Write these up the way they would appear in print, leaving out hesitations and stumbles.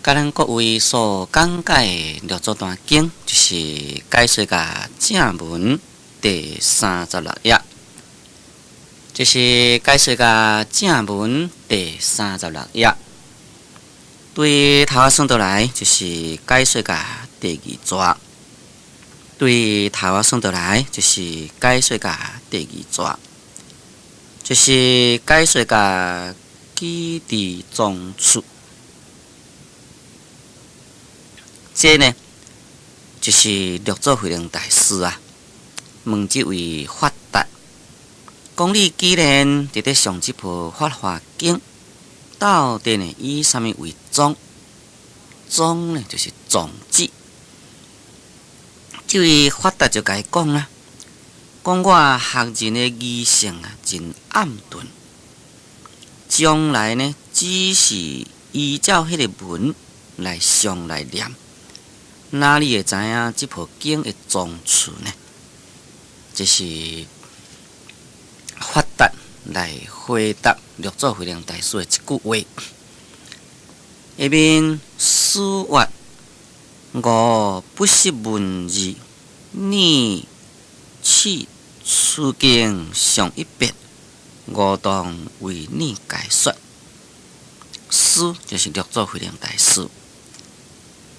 甲咱各位所讲解的六祖坛经，就是解说甲正文第36页，就是解说甲正文第36页。对头仔算倒来，就是解说甲第二节。对头仔算倒来，就是解说甲第二节，就是解说甲基地宗处。这呢，就是六祖慧能大师啊，问这位法达，讲你既然伫咧上这部《法华经》，到底呢以啥物为宗？宗呢就是宗旨。这位法达就甲伊讲啦，讲我学人的语性啊，真暗钝，将来呢只是依照迄个文来上来念。哪里会知影这部经的宗处呢？这是法达来回答六祖慧能大师的一句话。下面诗曰：我不识文字，你此此经上一别，我当为你解说。诗就是六祖慧能大师。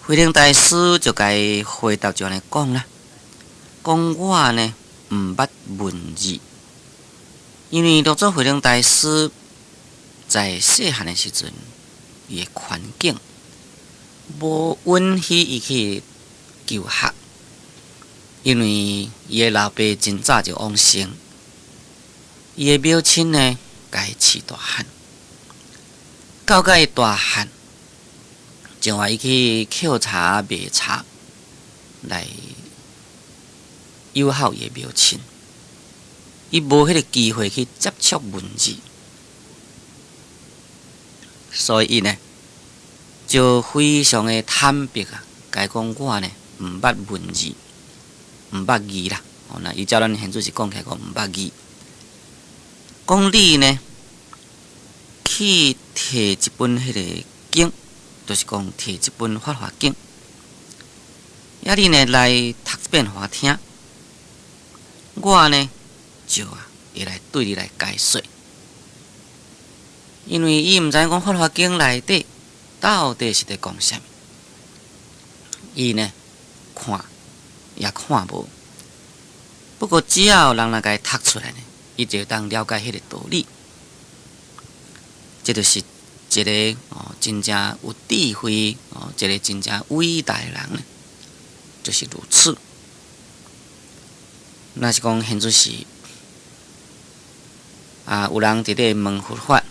慧能大师就甲伊回答就安尼讲啦，讲我呢毋捌文字，因为六祖慧能大师在细汉的时阵，伊的环境无允许伊去求学，因为伊的老爸真早就往生，伊的母亲呢甲伊饲大汉，到甲伊大汉。就话伊去捡茶卖茶来友好伊的母亲，伊无迄个机会去接触文字，所以伊呢就非常的坦白啊，甲讲我呢毋捌文字，毋捌字啦。那伊照咱现做是讲起来讲毋捌字，讲你呢去摕一本迄个经。就是讲摕一本《法华经》，遐你呢来读一遍互我听，我呢就会来对你来解说。因为伊毋知影讲《法华经》内底到底是伫讲啥物，伊呢看也看无。不过只要人来甲伊读出来呢，伊就当了解迄个道理。这就是一个真正有智慧一个真正伟大的人呢，就是如此。若是讲现做是有人伫咧问佛法，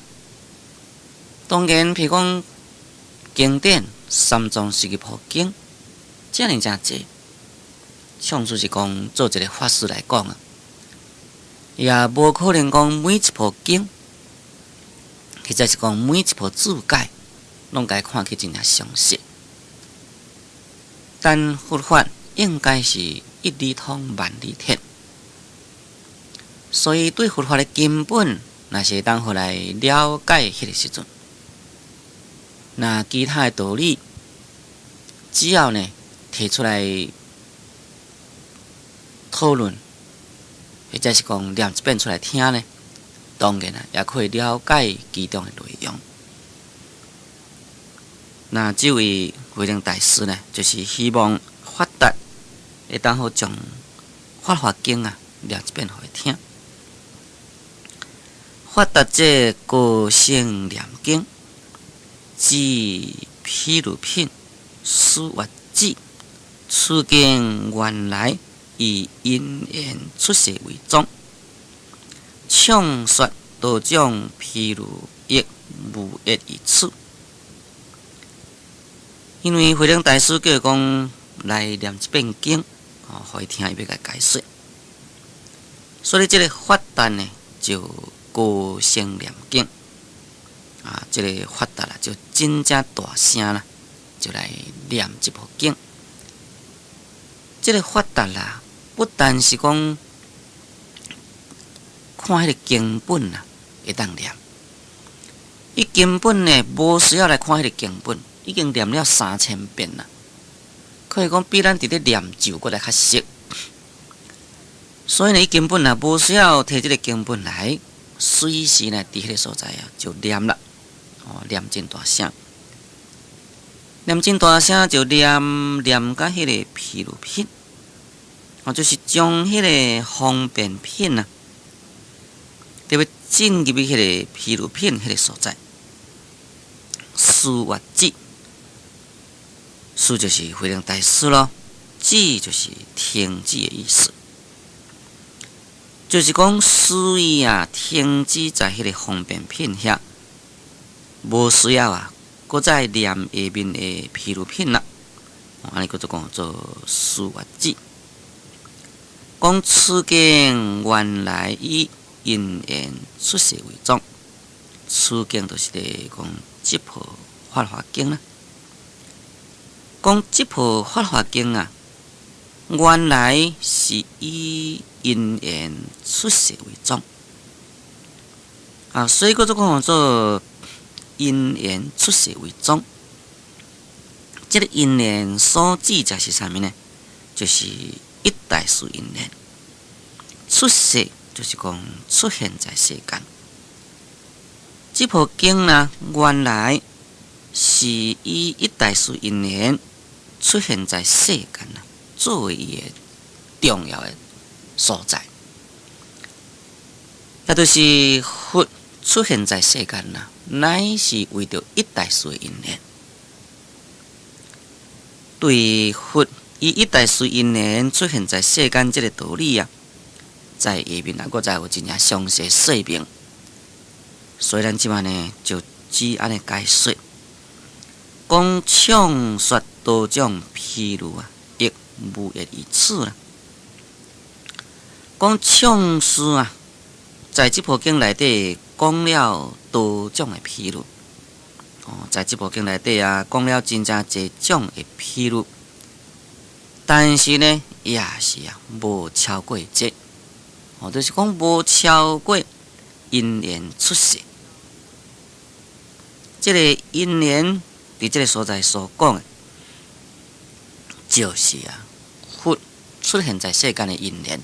当然譬如讲经典三藏十二部经，遮尔真济，像就是讲做一个法师来讲啊，也无可能讲每一部经。或者是讲每一部注解，拢该看起真正详细。但佛法应该是一理通万理铁，所以对佛法的根本，若是当互来了解迄个时阵，那其他的道理，只要呢提出来讨论，或者是讲念一遍出来听呢。当然也可以了解其中的内容。那这位慧能大师呢，就是希望法达会当好将《法华经》念一遍互伊听。法达这高声念经，自譬如品，思曰智。此经原来以因缘出世为宗。畅说多种譬如益无益于此，因为慧能大师叫讲来念一遍经，互伊听，伊要甲解说。所以这个法达呢，就高声念经这个法达就真正大声啦，就来念这部经。这个法达啦，不但是讲。看迄个经本会当念。伊根本呢无需要来看迄个经本，已经念了3000遍啦，可以讲比咱伫咧念咒搁来较熟。所以呢，伊根本也无需要摕即个经本来，随时呢伫迄个所在啊就念啦，念真大声，念真大声就念到迄个毗卢品，就是将迄个方便品啊，特别进入去迄个毗卢品迄个所在，思月止，思就是非常大思咯，止就是停止的意思。就是讲，思伊啊，停止在迄个方便品遐，无需要啊，搁再念下面的毗卢品啦。安尼叫做讲做思月止。讲此经原来以因缘出世为宗，此经就是咧讲吉婆法华经啦。讲吉婆法华经啊，原来是以因缘出世为宗啊，所以叫做讲做因缘出世为宗。这个因缘所指在是啥物呢？就是一代数因缘。出世就是讲出现在世间。这部经呢，原来是以一代数因缘出现在世间啊，作为伊个重要的所在，也就是佛出现在世间啦，乃是为着一代数因缘。对佛以一代数因缘出现在世间这个道理啊，在下面啊，我再有真正详细说明。所以咱即摆呢，就只安尼解说，讲唱说多种譬如啊，亦无一于此啦。讲唱诗啊，在这部经内底讲了多种的譬如，在这部经内底啊，讲了真正侪种的譬如，但是呢，也是啊，无超过这，就是讲无超过因缘出世。这个因缘伫这个所在所讲的，就是啊，佛出现在世间的因缘。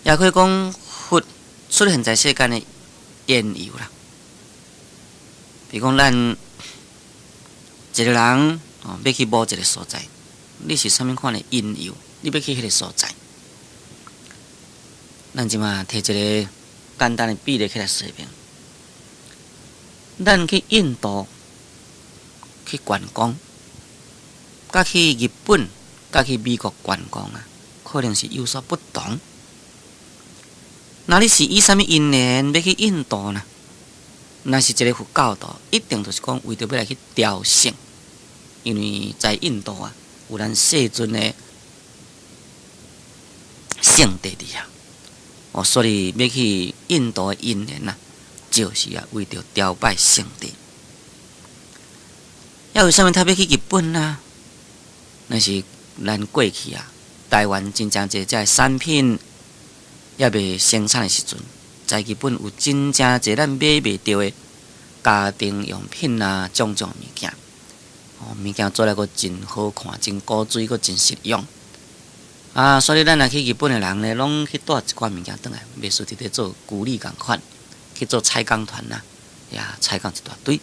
也可以讲佛出现在世间的缘由啦。比如讲，咱一个人要去某一个所在，你是啥物款的因由？你要去迄个所在，咱即马摕一个简单的比例起来说明。咱去印度去观光，甲去日本、甲去美国观光啊，可能是有所不同。那你是以啥物因缘要去印度呢？那是一个佛教徒，一定就是讲为着要来去朝圣，因为在印度啊，有咱世尊的圣地伫遐，所以要去印度的因缘啊，就是啊为着朝拜圣地。要为啥物他要去日本啊？那是咱过去啊，台湾真正侪只产品也未生产的时阵，在日本有真正侪咱买袂到的家庭用品啊，种种物件，物件做来个真好看，真古锥，个真实用啊！所以咱若去日本的人呢，拢去带一寡物件转来，袂输伫咧做古礼共款，去做采工团啦，呀，采工一大堆。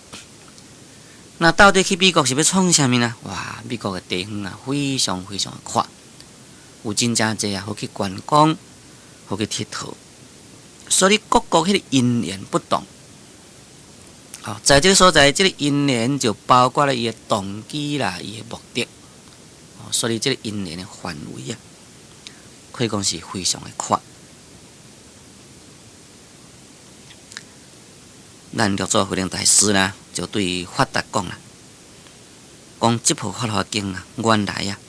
那到底去美国是要创啥物呢？哇，美国的地方啊，非常非常的宽，有真正侪啊，好去观光。好去佚佗，所以各国迄个因缘不同。在这个所在，这个因缘就包括了伊的动机啦，伊的目的。所以这个因缘的范围啊，可以讲是非常的宽。咱叫做慧能大师啦，就对法达讲啦，讲这部《法华经》啊，原来啊。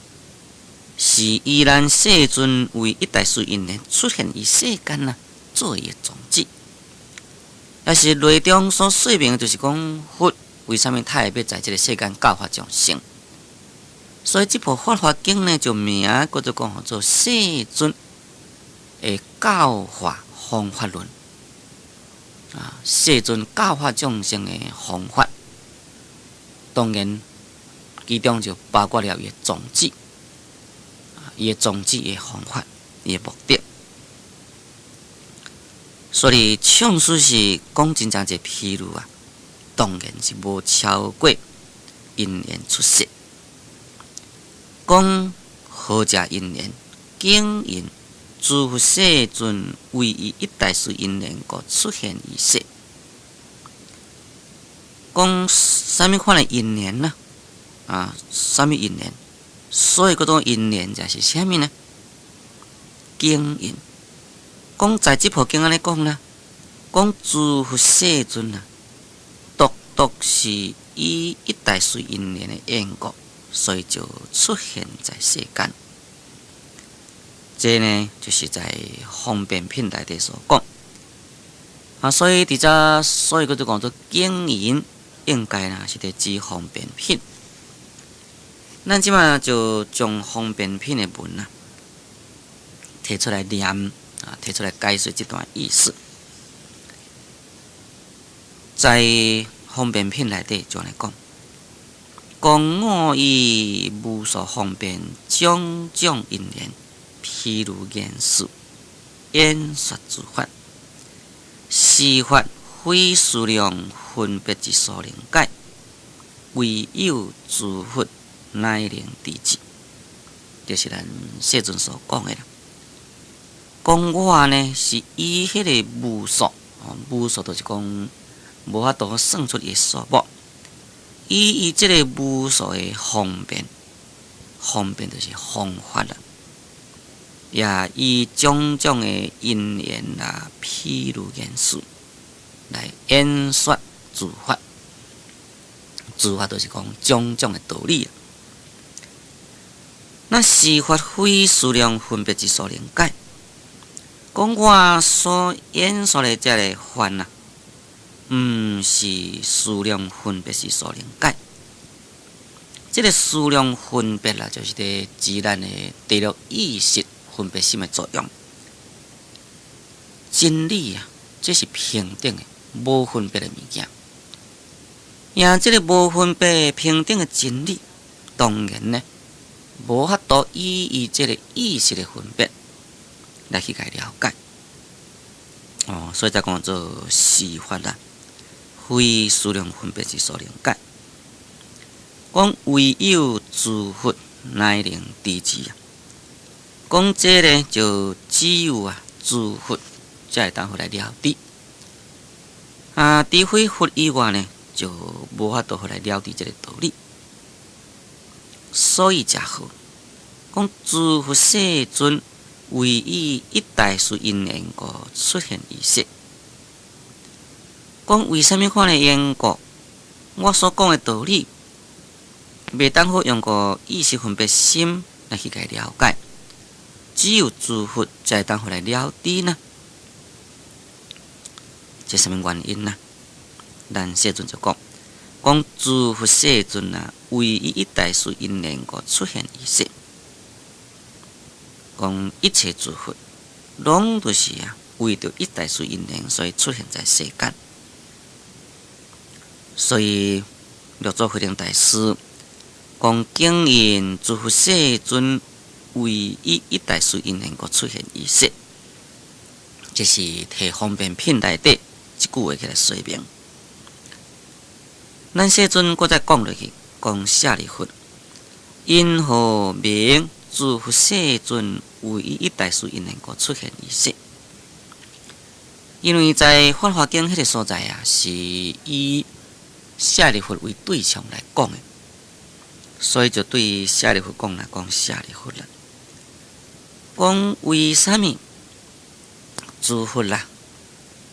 是依咱世尊为一代数因缘出现于世间啊，作为宗旨。也是内中所说明，就是讲佛为什么他会要在这个世间教化众生。所以这部《法华经》呢，就名叫做讲做世尊的教化方法论啊，世尊教化众生的方法。当然，其中就包括了伊的宗旨，伊的宗旨、伊的方法、伊的目的。所以，唱诗是讲真正一个譬如啊，当然是无超过因缘出世。讲好食因缘，经因诸佛世尊唯一一代事因缘故出现于世。讲啥物款的因缘呢？啥物因缘？所以嗰种因缘就是啥物呢？经因。讲在即部经安尼讲啦，讲诸佛世尊啊，独独是以一代随因缘的缘故，所以就出现在世间。这呢，就是在方便品内底所讲。所以伫遮，所以佢就讲做经营，应该啦是伫指方便品。咱即马就将方便品的文啊，摕出来念。提出来解说这段意思，在方便品内底就来讲，讲我以无所方便种种因缘，譬如言事，演说诸法，是法非数量分别之所能解，唯有诸佛乃能知之，就是咱世尊所讲的啦。讲我呢是以迄个无数，无数就是讲无法度算出伊数目，以即个无数的方便，方便就是方法啦，也以种种的因缘啦，譬如言事来演说诸法，诸法就是讲种种的道理。那是法非数量分别之所能解。讲我所演说的这个法啊，毋是数量分别是所能解。这个数量分别啦，就是伫指咱的第六意识分别心的作用。真理啊，这是平等的，无分别的物件。这个无分别平等的真理，当然呢，无法度以这个意识的分别来去了解，所以才讲做是法啦，非数量分别之所能解。讲唯有诸佛乃能知之啊，讲这呢就只有诸佛才会当互来了知。除非佛以外呢，就无法度互来了知这个道理。所以才好，讲诸佛世尊。唯一一代事因缘故出现于世。讲为什么款的缘故？我所讲的道理，袂当好用个意识分别心来去了解，只有诸佛才当好来了知呢？这什么原因呢？咱世尊就讲诸佛世尊啊，唯一一代事因缘故出现于世。讲一切诸佛，拢都是为着一代事因缘，所以出现在世间。所以六祖慧能大师讲，经因诸佛世尊唯一一代事因缘故出现于世，这是摕方便品内底一句话起来说明。咱世尊搁再讲落去，讲舍利弗，因何名诸佛世尊唯一一代事因缘故出现于世？因为在《法华经》迄个所在是以舍利弗为对象来讲的，所以就对舍利弗讲啦，讲舍利弗啦。讲为什么诸佛啦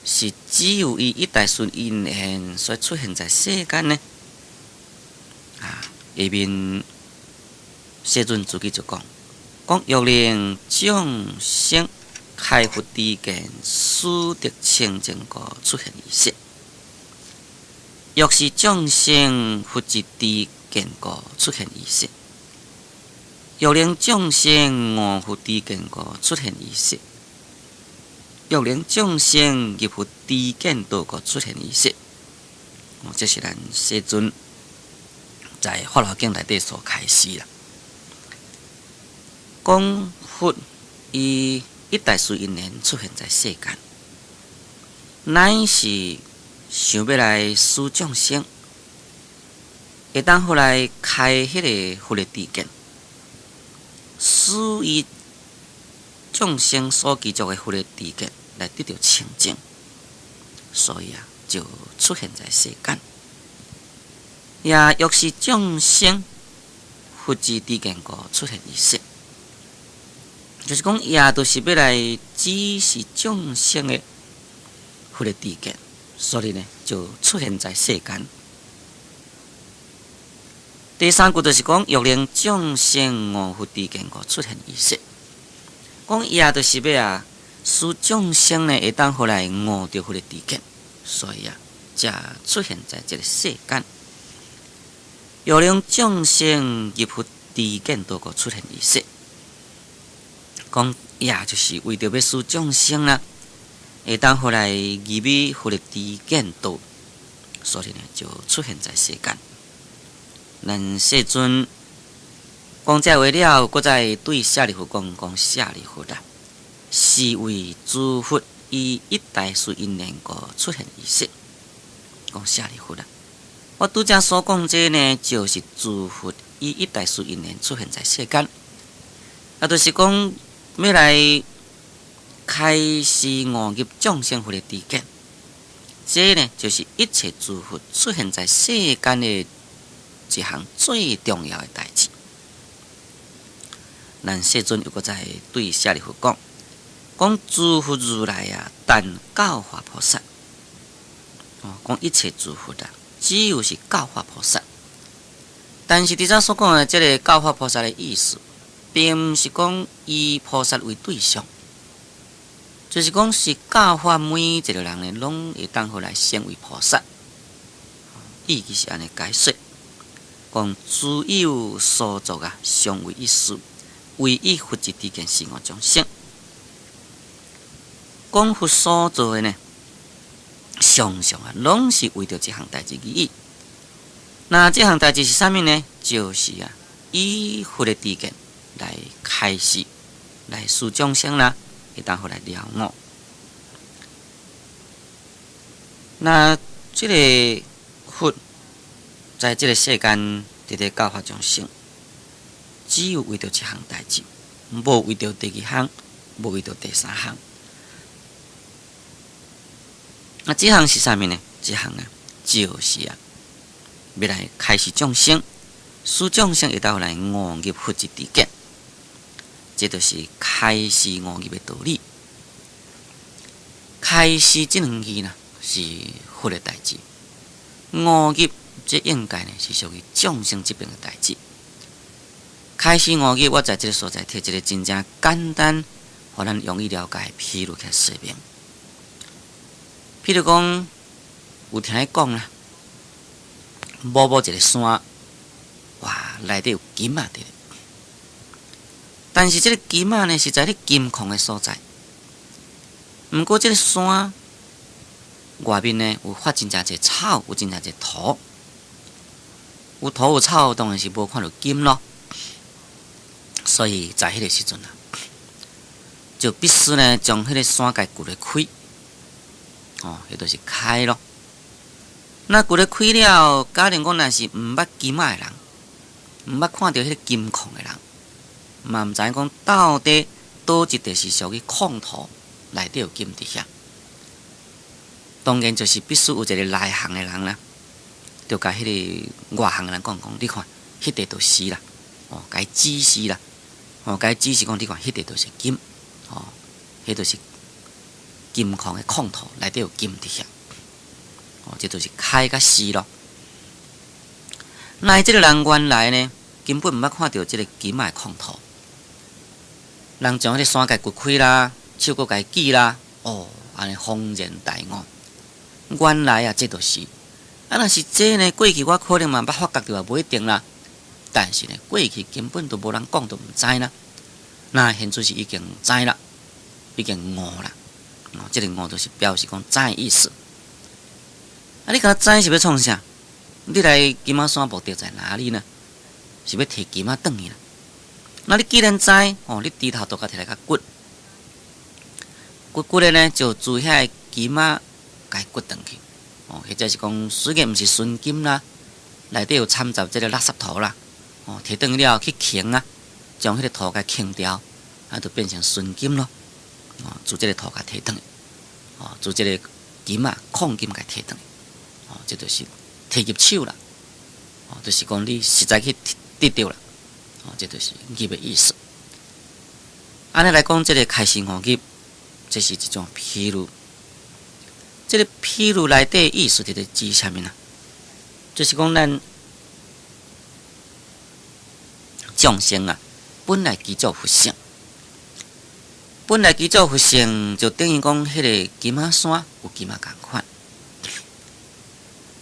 是只有伊一代事因缘所出现在世间呢？下面世尊自己就讲欲令众生开佛知见，殊得清净故出现于世；欲使众生佛之知见故出现于世；欲令众生悟佛知见故出现于世；欲令众生入佛知见道故出现于世。这是咱世尊在法华经内底所开始啦。讲佛伊一代随因缘出现在世间，乃是想要来使众生，会当后来开迄个佛的知见，使伊众生所居住的佛的知见来得到清净，所以就出现在世间。也欲是众生佛之知见故出现于世，就是讲，也都是要来指示众生的佛的知见，所以呢，就出现在世间。第三句就是讲，欲令众生悟佛知见故出现于世，讲也都是要使众生呢会当回来悟到佛的知见，所以才出现在这个世间。欲令众生入佛知见道故出现于世，讲也就是为着要使众生会当回来入于佛的知见道，所以呢就出现在世间。咱世尊讲这话了，搁再对舍利弗讲舍利弗是为诸佛以一代随因缘故出现于世。讲舍利弗我拄则所讲这呢，就是诸佛以一代随因缘出现在世间，就是讲要来开示悟入众生佛的知见。这呢，就是一切诸佛出现在世间的一项最重要的代志。咱世尊又搁再对舍利弗讲诸佛如来但教化菩萨，讲一切诸佛只有是教化菩萨。但是伫遮所讲的这个教化菩萨的意思，并不是讲以菩萨为对象，就是讲是教化每一个人呢，拢会当好来成为菩萨。意义是安尼解说，讲诸有所作相为一事，唯以佛之知见示我众生。讲佛所做的呢，常常拢是为着这项代志而已。那这项代志是啥物呢？就是以佛的知见来开示，来使众生会当好来了悟。那这个佛在这个世间伫咧教化众生，只有为着这项代志，无为着第二项，无为着第三项。那这项是啥物呢？这项就是要来开示众生，使众生会当来悟入佛之知见。这就是开示悟入的道理。开示这两字是佛的代志，悟入这应该是属于众生这边的代志。开示悟入，我在这个所在摕一个真正简单，互咱容易了解譬如来说明。譬如讲，有听伊讲某一个山，哇，内底有金伫咧。但是这个金呢，是在咧金矿的所在。毋过这个山外面呢，有发真正侪草，有真正侪土。有土有草，当然是无看到金咯。所以在迄个时阵就必须呢，将迄个山盖掘咧开。迄就是开咯。那掘咧开了，假定讲若是毋捌金的人，毋捌看到迄个金矿的人，嘛毋知影讲到底倒一块是属于矿土，内底有金伫遐。当然就是必须有一个内行的人就甲迄个外行的人讲，你看，迄块就是啦，甲伊指示啦，甲伊指示讲，你看，迄块就是金，迄就是金矿的矿土，内底有金伫遐，这就是开甲示咯。那这个人原来呢，根本毋捌看到这个金的矿土，人将迄个山盖掘开啦，手搁甲伊举啦，安尼恍然大悟。原来这就是，若是这呢，过去我可能嘛捌发觉到无一定啦，但是呢，过去根本都无人讲，都毋知啦。那现在是已经知啦，已经悟啦。这个悟就是表示讲知的意思。你甲知是要创啥？你来金马山目的在哪里呢？是要摕金仔转去啦。那你既然知哦，你低头都甲摕来甲骨，骨的呢就自遐金仔甲骨转去哦，或者是讲虽然毋是纯金啦，内底有掺杂这个垃圾土啦哦，摕转去了去清啊，将迄个土甲清掉，啊，就变成纯金咯哦，自这个土甲摕转去哦，自这个金仔矿金甲摕转去哦，这就是摕入手啦哦，就是讲你实在去得到啦。哦，这就是业的意思。安尼来讲，这个开心行业，这是一种披露。这个披露内底意思就是指啥物呢？就是讲咱众生啊，本来基础佛性，本来基础佛性就等于讲迄个金仔山有金仔共款。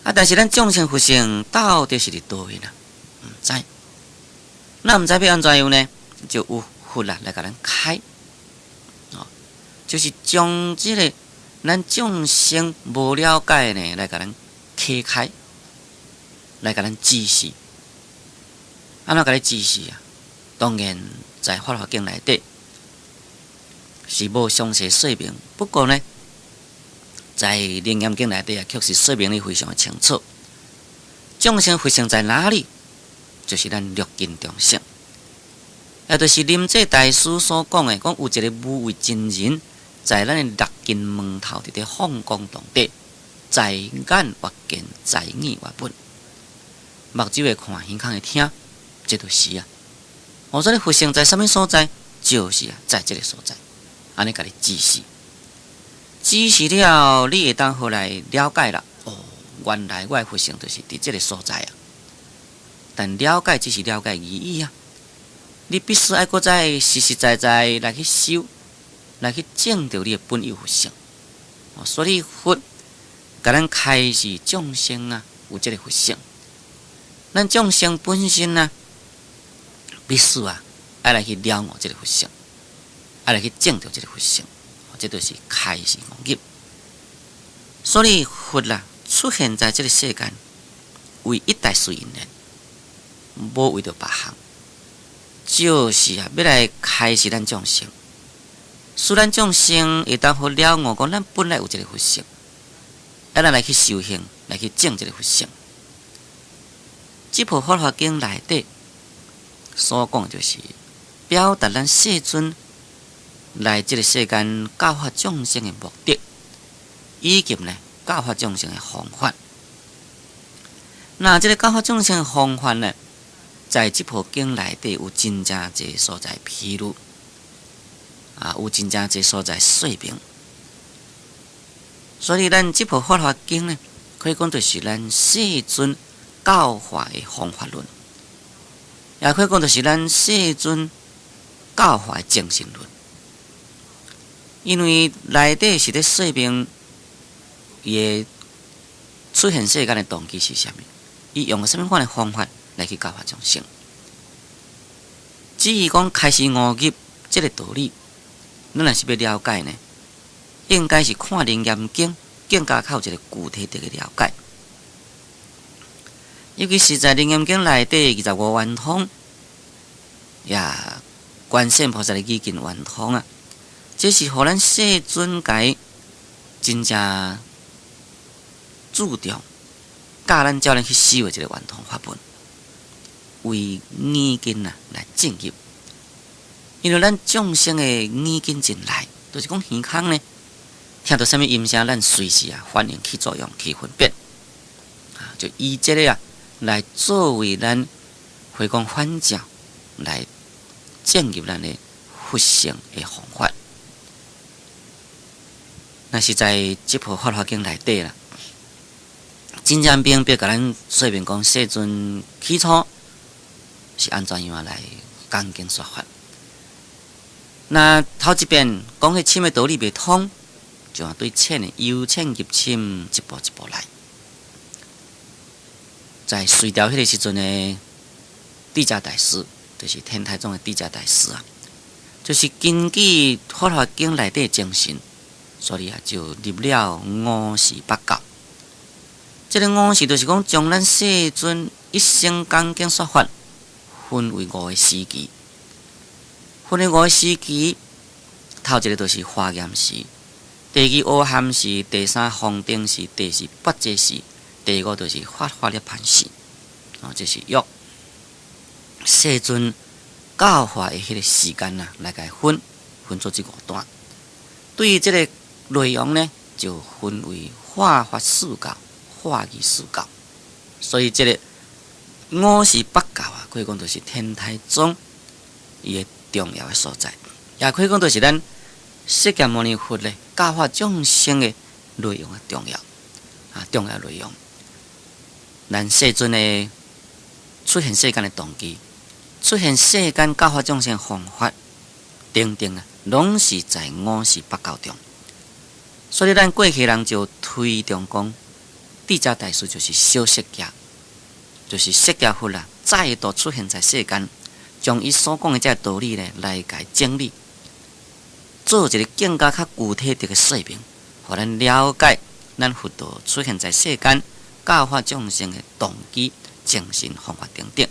啊，但是咱众生佛性到底是伫倒位呢？毋知。那毋知要安怎样呢？就有佛啦来甲咱开，哦，就是将这个咱众生无了解呢，来甲咱启开，来甲咱指示。安怎甲你指示啊？当然在法华经内底是无详细说明，不过呢，在楞严经内底啊，确实说明得非常的清楚。众生佛性在哪里？就是咱六根众生，也就是临济大师所讲的，讲有一个无为真人，在咱的六根门头伫咧放光当底，在眼活见，在耳活闻，目睭会看，耳孔会听，这就是啊。我说你佛性在什么所在？就是啊，在这个所在。安尼甲你指示，指示了，你会当好来了解啦。哦，原来我的佛性就是伫这个所在啊。但了解只是了解而已啊！你必须爱搁再实实在在来去修，来去证到你的本有佛性。所以佛甲咱开示众生啊，有这个佛性。咱众生本身啊，必须啊，爱来去了悟这个佛性，爱来去证到这个佛性。这就是开示行业。所以佛啦，出现在这个世间，为一代随因缘。无为着别项，就是啊，要来开示咱众生，使咱众生会当好了悟，讲咱本来有这个佛性，咱来去修行，来去证这个佛性。这部《法华经》内底所讲，就是表达咱世尊来这个世间教化众生的目的，以及呢教化众生的方法。那这个教化众生的方法呢？在这部经内底有真正侪所在披露，啊，有真正侪所在说明。所以咱这部《法华经》呢，可以讲就是咱世尊教化的方法论，也可以讲就是咱世尊教化的精神论。因为内底是咧说明伊出现世间的动机是啥物，伊用了什么款的方法来去教化众生。至于讲开示五业这个道理，咱若是要了解呢，应该是看《楞严经》更加较有一个具体的了解。尤其是在《楞严经》内底25圆通，呀，观世音菩萨的意见圆通啊，这是互咱世尊解真正注重教咱叫咱去修的这个圆通法门。为耳根啊来证入，因为咱众生的耳根进来，就是讲耳孔呢，听到什么音声，咱随时啊反应起作用去分辨，啊，就以这个啊来作为咱回光返照来证入咱的佛性的方法。那是在这部《法华经》内底啦，真正明白甲咱说明讲，世尊起初是安怎样来讲经说法。那头一遍讲迄深的道理未通，就对浅的由浅入深，一步一步来。在隋朝迄个时阵的地家大师，就是天台宗的地家大师啊，就是根据《法华经》内底精神，所以啊就入了5时8教。这个五时就是讲将咱世尊一生讲经说法分为5个时期。分为5个时期，头一个就是华严时，第2阿含时，第3方定时，第4八界时，第5就是法涅槃时。这是约世尊教化的迄个时间来甲分做这5段。对于这个内容呢，就分为化法四教、化义四教。所以这个5时8教可以讲就是天台宗伊的重要的所在，也可以讲就是咱释迦牟尼佛咧教化众生的内容重要内容。咱世尊的出现世间的动机，出现世间教化众生的方法，等等拢是在5时8教中。所以咱过去人就推崇讲，智者大师就是小释迦，就是释迦佛再度出现在世间，将伊所讲的这道理来解整理，做一个更加较具体的说明，互咱了解咱佛陀出现在世间教化众生的动机、精神方法等等。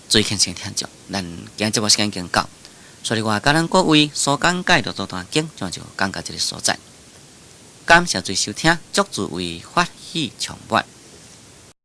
最虔诚听众，咱今节目时间已经到，所以我甲咱各位所讲解的这段经，就讲到这个所在。感谢最收听，祝诸位法喜充满。